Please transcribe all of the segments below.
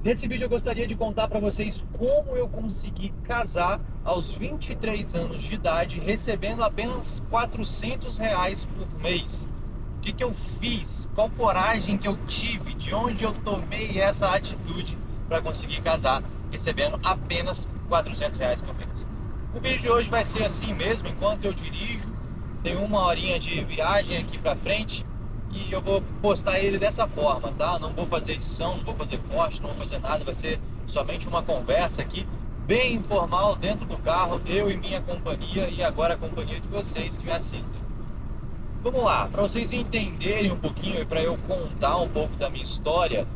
Nesse vídeo eu gostaria de contar para vocês como eu consegui casar aos 23 anos de idade, recebendo apenas R$ 400 por mês. O que eu fiz? Qual coragem que eu tive? De onde eu tomei essa atitude para conseguir casar, recebendo apenas R$ 400 por mês? O vídeo de hoje vai ser assim mesmo, enquanto eu dirijo. Tem uma horinha de viagem aqui para frente. E eu vou postar ele dessa forma, tá? Não vou fazer edição, não vou fazer corte, não vou fazer nada. Vai ser somente uma conversa aqui, bem informal, dentro do carro, eu e minha companhia, e agora a companhia de vocês que me assistem. Vamos lá, para vocês entenderem um pouquinho e para eu contar um pouco da minha história,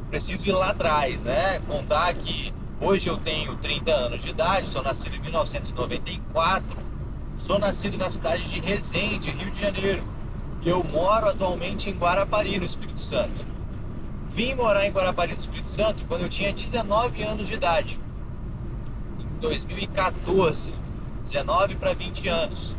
preciso ir lá atrás, né? Contar que hoje eu tenho 30 anos de idade, sou nascido em 1994, sou nascido na cidade de Resende, Rio de Janeiro. Eu moro atualmente em Guarapari, no Espírito Santo. Vim morar em Guarapari, no Espírito Santo, quando eu tinha 19 anos de idade. Em 2014, 19 para 20 anos.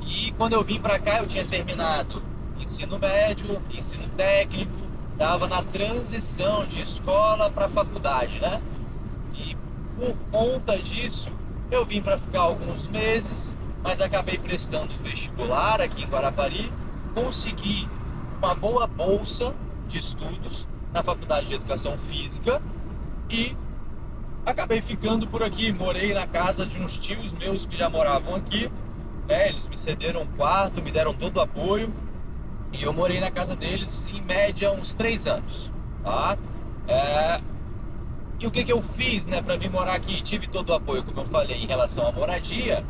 E quando eu vim para cá, eu tinha terminado ensino médio, ensino técnico, estava na transição de escola para faculdade, né? E por conta disso, eu vim para ficar alguns meses, mas acabei prestando vestibular aqui em Guarapari. Consegui uma boa bolsa de estudos na Faculdade de Educação Física e acabei ficando por aqui. Morei na casa de uns tios meus que já moravam aqui, né? Eles me cederam um quarto, me deram todo o apoio e eu morei na casa deles em média uns 3 anos, tá? E o que eu fiz, né, para vir morar aqui? Tive todo o apoio, como eu falei, em relação à moradia,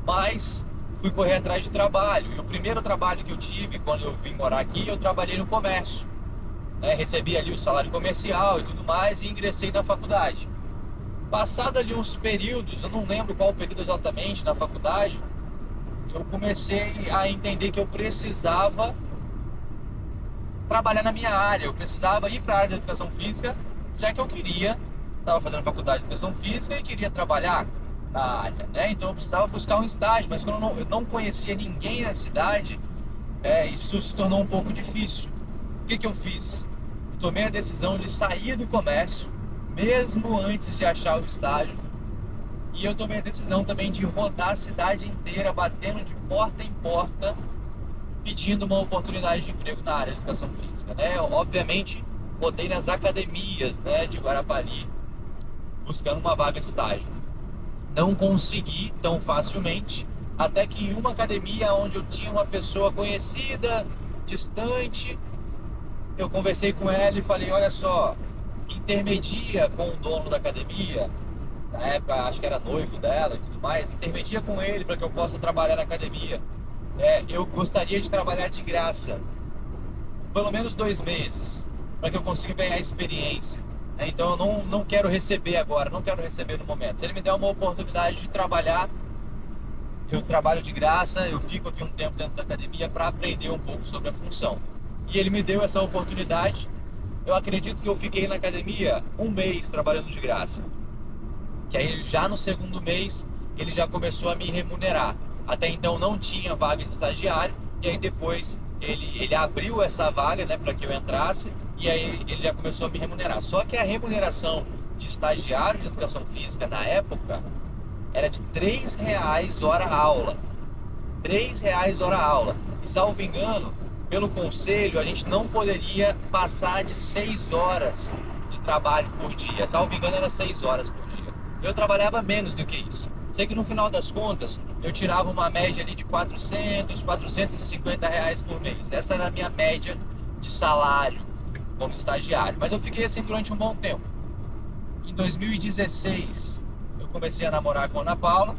mas fui correr atrás de trabalho. E o primeiro trabalho que eu tive quando eu vim morar aqui, eu trabalhei no comércio, né? Recebi ali o salário comercial e tudo mais e ingressei na faculdade. Passado ali uns períodos, eu não lembro qual período exatamente na faculdade, eu comecei a entender que eu precisava trabalhar na minha área, eu precisava ir para a área de educação física, já que eu estava fazendo faculdade de educação física e queria trabalhar na área, né? Então eu precisava buscar um estágio, mas quando eu não conhecia ninguém na cidade, isso se tornou um pouco difícil. O que eu fiz? Eu tomei a decisão de sair do comércio, mesmo antes de achar o estágio, e eu tomei a decisão também de rodar a cidade inteira, batendo de porta em porta, pedindo uma oportunidade de emprego na área de educação física, né? Obviamente, rodei nas academias, né, de Guarapari, buscando uma vaga de estágio. Não consegui tão facilmente, até que em uma academia onde eu tinha uma pessoa conhecida, distante, eu conversei com ela e falei: olha só, intermedia com o dono da academia, na época acho que era noivo dela e tudo mais, intermedia com ele para que eu possa trabalhar na academia. Eu gostaria de trabalhar de graça, pelo menos 2 meses, para que eu consiga ganhar experiência. Então eu não quero receber agora, não quero receber no momento. Se ele me der uma oportunidade de trabalhar, eu trabalho de graça, eu fico aqui um tempo dentro da academia para aprender um pouco sobre a função. E ele me deu essa oportunidade. Eu acredito que eu fiquei na academia 1 mês trabalhando de graça. Que aí já no segundo mês ele já começou a me remunerar. Até então não tinha vaga de estagiário, e aí depois ele abriu essa vaga, né, para que eu entrasse. E aí ele já começou a me remunerar. Só que a remuneração de estagiário de educação física na época era de R$ 3 hora aula. R$ 3 hora aula. E salvo engano, pelo conselho, a gente não poderia passar de 6 horas de trabalho por dia. Salvo engano, era 6 horas por dia. Eu trabalhava menos do que isso. Sei que no final das contas, eu tirava uma média ali de R$ 450 por mês. Essa era a minha média de salário como estagiário, mas eu fiquei assim durante um bom tempo. Em 2016 eu comecei a namorar com a Ana Paula.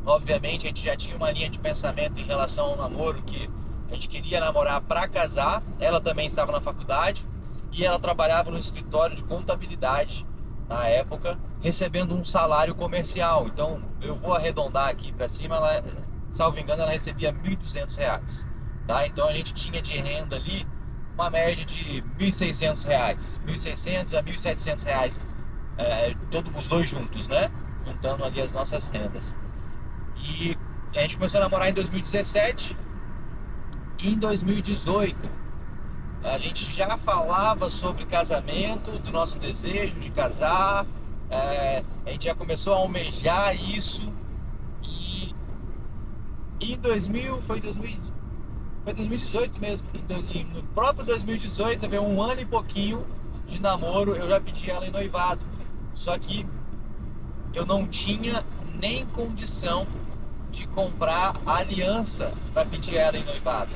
Obviamente a gente já tinha uma linha de pensamento em relação ao namoro, que a gente queria namorar para casar. Ela também estava na faculdade e ela trabalhava no escritório de contabilidade na época, recebendo um salário comercial. Então eu vou arredondar aqui para cima, ela, salvo engano, ela recebia R$ 1.200, tá? Então a gente tinha de renda ali uma média de R$ 1.600, R$ 1.600 a R$ 1.700, todos os dois juntos, né? Juntando ali as nossas rendas. E a gente começou a namorar em 2017 e em 2018 A gente já falava sobre casamento, do nosso desejo de casar, a gente já começou a almejar isso. E em 2000, foi 2018 mesmo. E no próprio 2018, veio um ano e pouquinho de namoro, eu já pedi ela em noivado. Só que eu não tinha nem condição de comprar a aliança para pedir ela em noivado.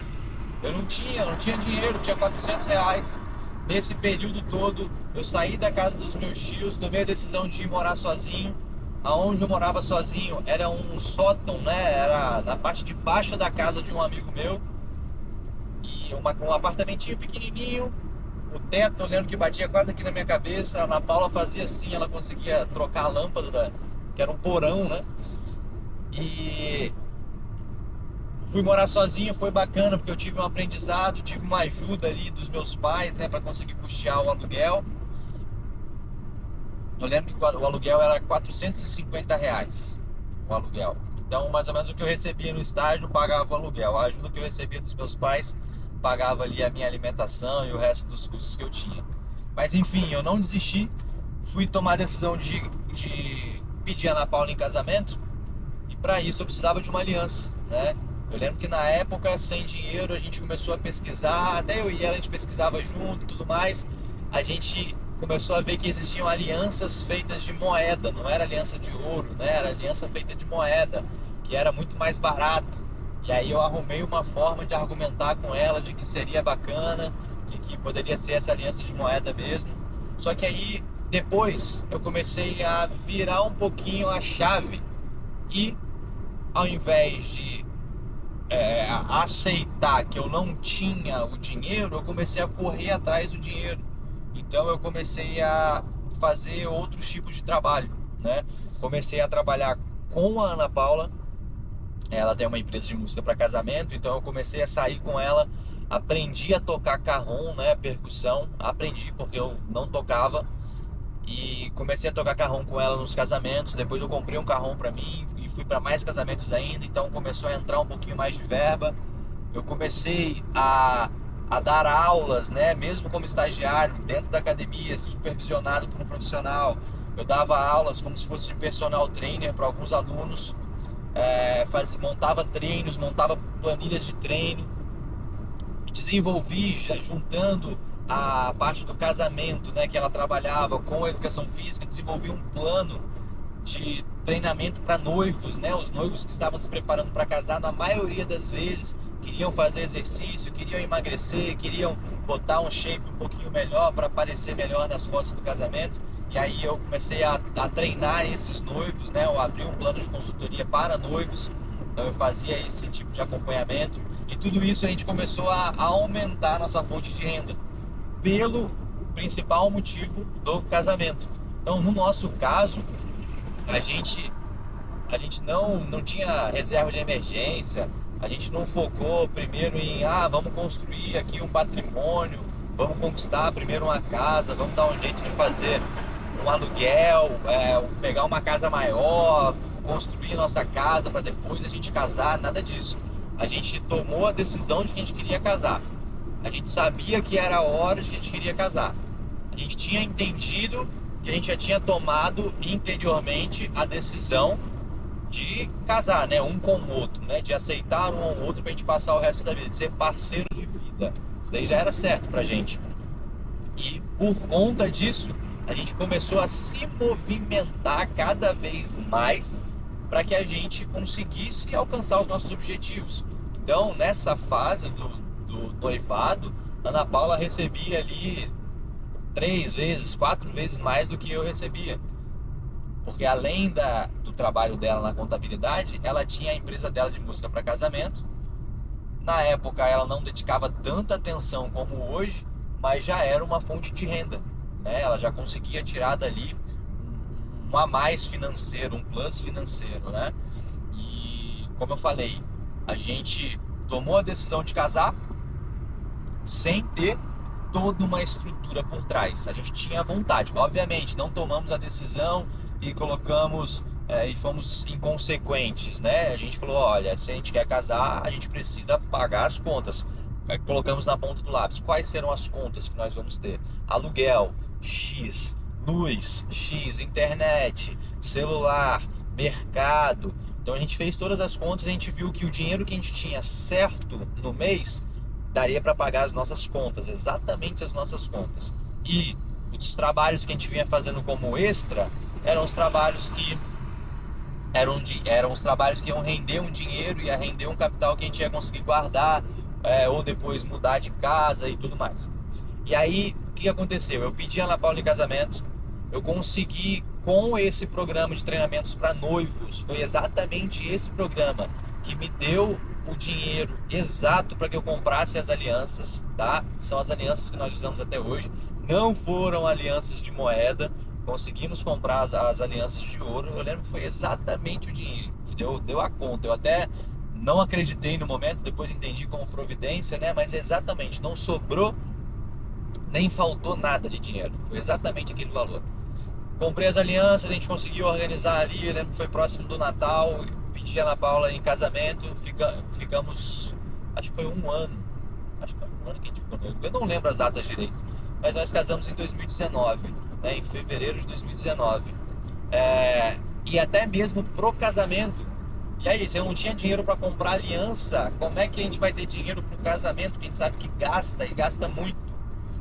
Eu não tinha dinheiro, tinha R$ 400. Nesse período todo, eu saí da casa dos meus tios, tomei a decisão de ir morar sozinho. Aonde eu morava sozinho era um sótão, né? Era na parte de baixo da casa de um amigo meu. E um apartamentinho pequenininho. O teto, eu lembro que batia quase aqui na minha cabeça. A Ana Paula fazia assim, ela conseguia trocar a lâmpada, que era um porão, né? E fui morar sozinho, foi bacana, porque eu tive um aprendizado, tive uma ajuda ali dos meus pais, né, para conseguir custear o aluguel. Eu lembro que o aluguel era R$ 450, o aluguel. Então, mais ou menos o que eu recebia no estágio, pagava o aluguel. A ajuda que eu recebia dos meus pais, pagava ali a minha alimentação e o resto dos custos que eu tinha. Mas enfim, eu não desisti, fui tomar a decisão de pedir a Ana Paula em casamento. E para isso eu precisava de uma aliança, né? Eu lembro que na época, sem dinheiro, a gente começou a pesquisar, até eu e ela a gente pesquisava junto e tudo mais. A gente começou a ver que existiam alianças feitas de moeda, não era aliança de ouro, né? Era aliança feita de moeda, que era muito mais barato. E aí eu arrumei uma forma de argumentar com ela de que seria bacana, de que poderia ser essa aliança de moeda mesmo. Só que aí, depois, eu comecei a virar um pouquinho a chave e, ao invés de aceitar que eu não tinha o dinheiro, eu comecei a correr atrás do dinheiro. Então eu comecei a fazer outros tipos de trabalho, né? Comecei a trabalhar com a Ana Paula. Ela tem uma empresa de música para casamento, então eu comecei a sair com ela, aprendi a tocar carrom, né, percussão, aprendi porque eu não tocava. E comecei a tocar carrom com ela nos casamentos. Depois eu comprei um carrom para mim e fui para mais casamentos ainda. Então começou a entrar um pouquinho mais de verba. Eu comecei a dar aulas, né? Mesmo como estagiário dentro da academia, supervisionado por um profissional. Eu dava aulas como se fosse personal trainer para alguns alunos. Montava treinos, montava planilhas de treino. Desenvolvi, juntando a parte do casamento, né, que ela trabalhava com a educação física, desenvolvi um plano de treinamento para noivos, né, os noivos que estavam se preparando para casar, na maioria das vezes queriam fazer exercício, queriam emagrecer, queriam botar um shape um pouquinho melhor para aparecer melhor nas fotos do casamento. E aí eu comecei a treinar esses noivos, né, eu abri um plano de consultoria para noivos. Então eu fazia esse tipo de acompanhamento e tudo isso a gente começou a aumentar a nossa fonte de renda pelo principal motivo do casamento. Então no nosso caso, a gente não tinha reserva de emergência, a gente não focou primeiro em vamos construir aqui um patrimônio, vamos conquistar primeiro uma casa, vamos dar um jeito de fazer um aluguel, pegar uma casa maior, construir nossa casa para depois a gente casar, nada disso. A gente tomou a decisão de que a gente queria casar. A gente sabia que era a hora de que a gente queria casar. A gente tinha entendido que a gente já tinha tomado interiormente a decisão de casar, né, um com o outro, né, de aceitar um ao outro pra gente passar o resto da vida, de ser parceiros de vida. Isso daí já era certo pra gente. E por conta disso, a gente começou a se movimentar cada vez mais para que a gente conseguisse alcançar os nossos objetivos. Então, nessa fase do noivado, a Ana Paula recebia ali 3 vezes, 4 vezes mais do que eu recebia. Porque além do trabalho dela na contabilidade, ela tinha a empresa dela de música para casamento. Na época ela não dedicava tanta atenção como hoje, mas já era uma fonte de renda, né? Ela já conseguia tirar dali um a mais financeiro, um plus financeiro, né? E como eu falei, a gente tomou a decisão de casar sem ter toda uma estrutura por trás. A gente tinha vontade, obviamente, não tomamos a decisão e colocamos e fomos inconsequentes, né? A gente falou, olha, se a gente quer casar, a gente precisa pagar as contas. colocamos na ponta do lápis quais serão as contas que nós vamos ter. Aluguel, X, luz, X, internet, celular, mercado. Então a gente fez todas as contas e a gente viu que o dinheiro que a gente tinha certo no mês daria para pagar as nossas contas, exatamente as nossas contas. E os trabalhos que a gente vinha fazendo como extra eram os trabalhos que eram os trabalhos que iam render um dinheiro, ia render um capital que a gente ia conseguir guardar, ou depois mudar de casa e tudo mais. E aí, o que aconteceu? Eu pedi a Ana Paula em casamento, eu consegui com esse programa de treinamentos para noivos, foi exatamente esse programa que me deu o dinheiro exato para que eu comprasse as alianças, tá? São as alianças que nós usamos até hoje, não foram alianças de moeda, conseguimos comprar as alianças de ouro. Eu lembro que foi exatamente o dinheiro, deu a conta. Eu até não acreditei no momento, depois entendi como providência, né? Mas exatamente, não sobrou nem faltou nada de dinheiro, foi exatamente aquele valor. Comprei as alianças, a gente conseguiu organizar ali, eu lembro que foi próximo do Natal, pedi a Ana Paula em casamento, ficamos, acho que foi um ano que a gente ficou noivo, eu não lembro as datas direito, mas nós casamos em 2019, né, em fevereiro de 2019, e até mesmo pro casamento. E aí, se eu não tinha dinheiro para comprar aliança, como é que a gente vai ter dinheiro pro casamento, que a gente sabe que gasta e gasta muito?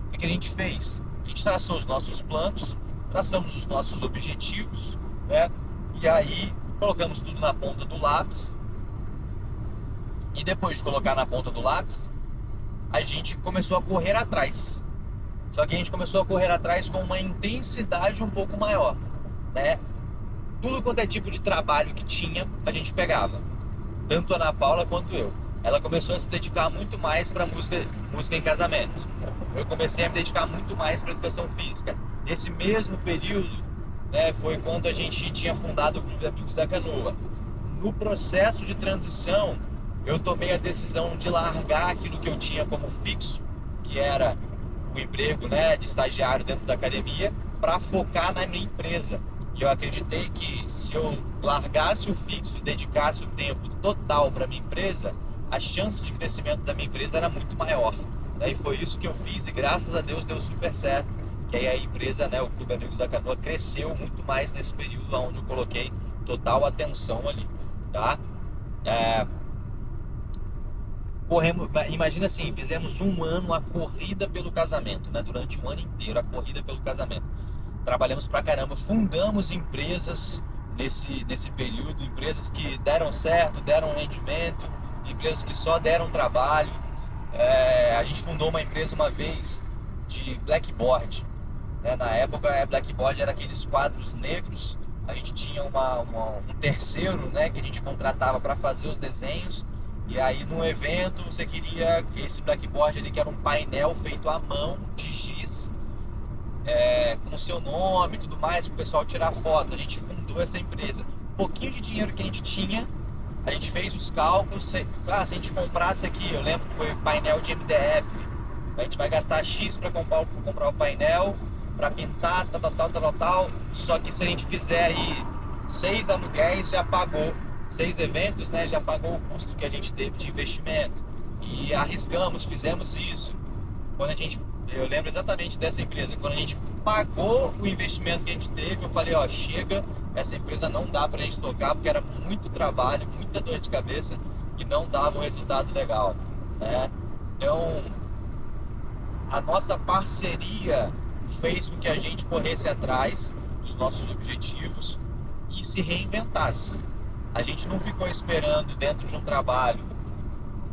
O que a gente fez? A gente traçou os nossos planos, traçamos os nossos objetivos, né? E aí colocamos tudo na ponta do lápis. E depois de colocar na ponta do lápis, a gente começou a correr atrás. Só que a gente começou a correr atrás com uma intensidade um pouco maior, né? Tudo quanto é tipo de trabalho que tinha, a gente pegava. Tanto a Ana Paula quanto eu. Ela começou a se dedicar muito mais para música em casamento. Eu comecei a me dedicar muito mais para educação física. Nesse mesmo período, né, foi quando a gente tinha fundado o Clube Amigos da Canoa. No processo de transição, eu tomei a decisão de largar aquilo que eu tinha como fixo, que era o emprego, né, de estagiário dentro da academia, para focar na minha empresa. E eu acreditei que se eu largasse o fixo e dedicasse o tempo total para minha empresa, a chance de crescimento da minha empresa era muito maior. E foi isso que eu fiz e graças a Deus deu super certo. Que aí a empresa, né, o Clube Amigos da Canoa, cresceu muito mais nesse período onde eu coloquei total atenção ali, tá? Imagina assim, fizemos um ano a corrida pelo casamento, né? Durante um ano inteiro, a corrida pelo casamento. Trabalhamos pra caramba, fundamos empresas nesse período, empresas que deram certo, deram rendimento, empresas que só deram trabalho. A gente fundou uma empresa uma vez de blackboard, né? Na época, blackboard era aqueles quadros negros. A gente tinha um terceiro, né, que a gente contratava para fazer os desenhos. E aí, num evento, você queria esse blackboard ali, que era um painel feito à mão, de giz, com o seu nome e tudo mais, para o pessoal tirar foto. A gente fundou essa empresa. Um pouquinho de dinheiro que a gente tinha, a gente fez os cálculos. Se a gente comprasse aqui, eu lembro que foi painel de MDF, a gente vai gastar X para comprar o painel, para pintar, tal. Só que se a gente fizer aí 6 aluguéis, já pagou, 6 eventos, né, já pagou o custo que a gente teve de investimento. E arriscamos, fizemos isso. Eu lembro exatamente dessa empresa, quando a gente pagou o investimento que a gente teve, eu falei, chega, essa empresa não dá pra gente tocar, porque era muito trabalho, muita dor de cabeça e não dava um resultado legal, né? Então, a nossa parceria fez com que a gente corresse atrás dos nossos objetivos e se reinventasse. A gente não ficou esperando dentro de um trabalho,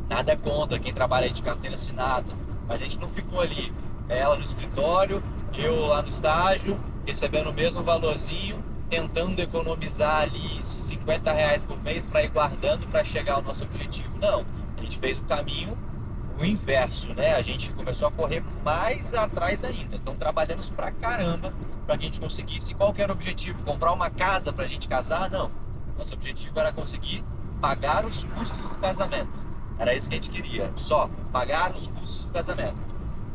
nada contra quem trabalha aí de carteira assinada, mas a gente não ficou ali, ela no escritório, eu lá no estágio, recebendo o mesmo valorzinho, tentando economizar ali R$50 por mês para ir guardando para chegar ao nosso objetivo. Não, a gente fez o caminho o inverso, né? A gente começou a correr mais atrás ainda. Então trabalhamos pra caramba para que a gente conseguisse. Qual que era o objetivo? Comprar uma casa pra gente casar? Não. Nosso objetivo era conseguir pagar os custos do casamento. Era isso que a gente queria, só pagar os custos do casamento.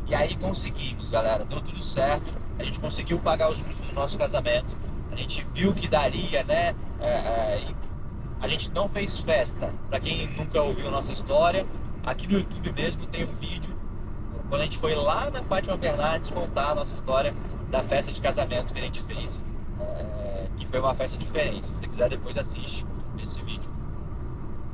E aí conseguimos, galera, deu tudo certo. A gente conseguiu pagar os custos do nosso casamento. A gente viu que daria, né? A gente não fez festa. Para quem nunca ouviu a nossa história, Aqui no YouTube mesmo tem um vídeo, quando a gente foi lá na Fátima Bernardes contar a nossa história da festa de casamento que a gente fez, que foi uma festa diferente. Se você quiser, depois assiste esse vídeo.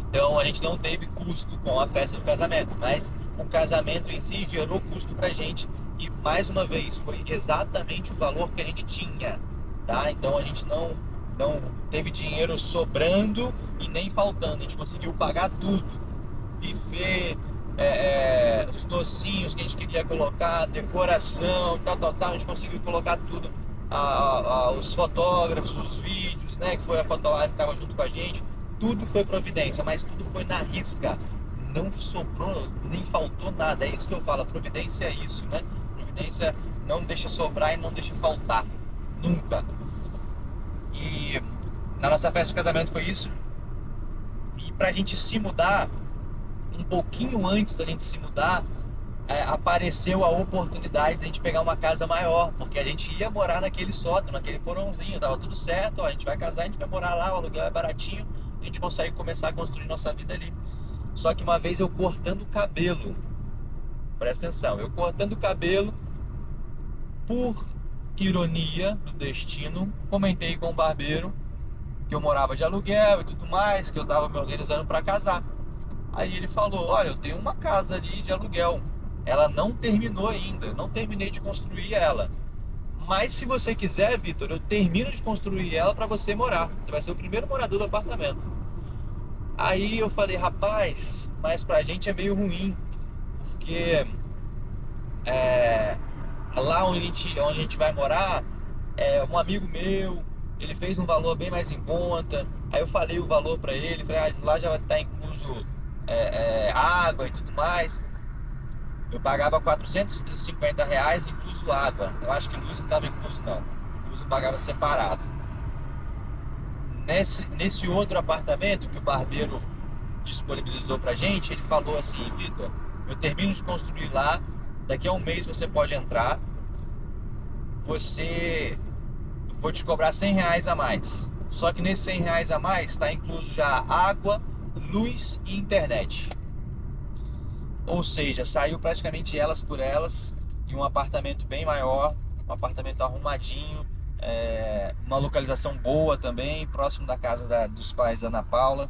Então a gente não teve custo com a festa do casamento, mas o casamento em si gerou custo pra gente, e mais uma vez foi exatamente o valor que a gente tinha, tá? Então a gente não teve dinheiro sobrando e nem faltando, a gente conseguiu pagar tudo. Buffet, os docinhos que a gente queria colocar, decoração, tal, a gente conseguiu colocar tudo. Os fotógrafos, os vídeos, né, que foi a Fotolive que estava junto com a gente, tudo foi providência, mas tudo foi na risca. Não sobrou, nem faltou nada. É isso que eu falo, a providência é isso, né? Providência não deixa sobrar e não deixa faltar, nunca. E na nossa festa de casamento foi isso. E pra gente se mudar, um pouquinho antes da gente se mudar, apareceu a oportunidade de a gente pegar uma casa maior, porque a gente ia morar naquele sótão, naquele porãozinho, tava tudo certo, ó, a gente vai casar, a gente vai morar lá, o aluguel é baratinho, a gente consegue começar a construir nossa vida ali. Só que uma vez eu cortando o cabelo, presta atenção, eu cortando o cabelo, por ironia do destino, comentei com o barbeiro que eu morava de aluguel e tudo mais, que eu tava me organizando para casar. Aí ele falou, olha, eu tenho uma casa ali de aluguel, ela não terminou ainda, eu não terminei de construir ela, mas se você quiser, Vitor, eu termino de construir ela para você morar, você vai ser o primeiro morador do apartamento. Aí eu falei, rapaz, mas pra gente é meio ruim, porque lá onde a gente vai morar, um amigo meu, ele fez um valor bem mais em conta. Aí eu falei o valor pra ele, falei, lá já vai estar incluso água e tudo mais. Eu pagava R$ 450 incluso água. Eu acho que luz não estava incluso não, luz eu pagava separado. Nesse outro apartamento que o barbeiro disponibilizou pra gente, ele falou assim, Vitor, eu termino de construir lá, daqui a um mês você pode entrar, vou te cobrar R$ 100 a mais. Só que nesses R$ 100 a mais está incluso já água, luz e internet. Ou seja, saiu praticamente elas por elas, em um apartamento bem maior, um apartamento arrumadinho, uma localização boa também, próximo da casa dos pais da Ana Paula.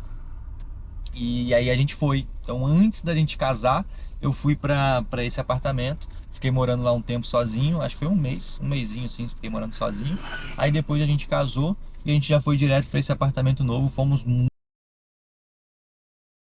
E aí a gente foi. Então antes da gente casar, eu fui para esse apartamento. Fiquei morando lá um tempo sozinho, acho que foi um mesinho assim, fiquei morando sozinho. Aí depois a gente casou e a gente já foi direto para esse apartamento novo. Fomos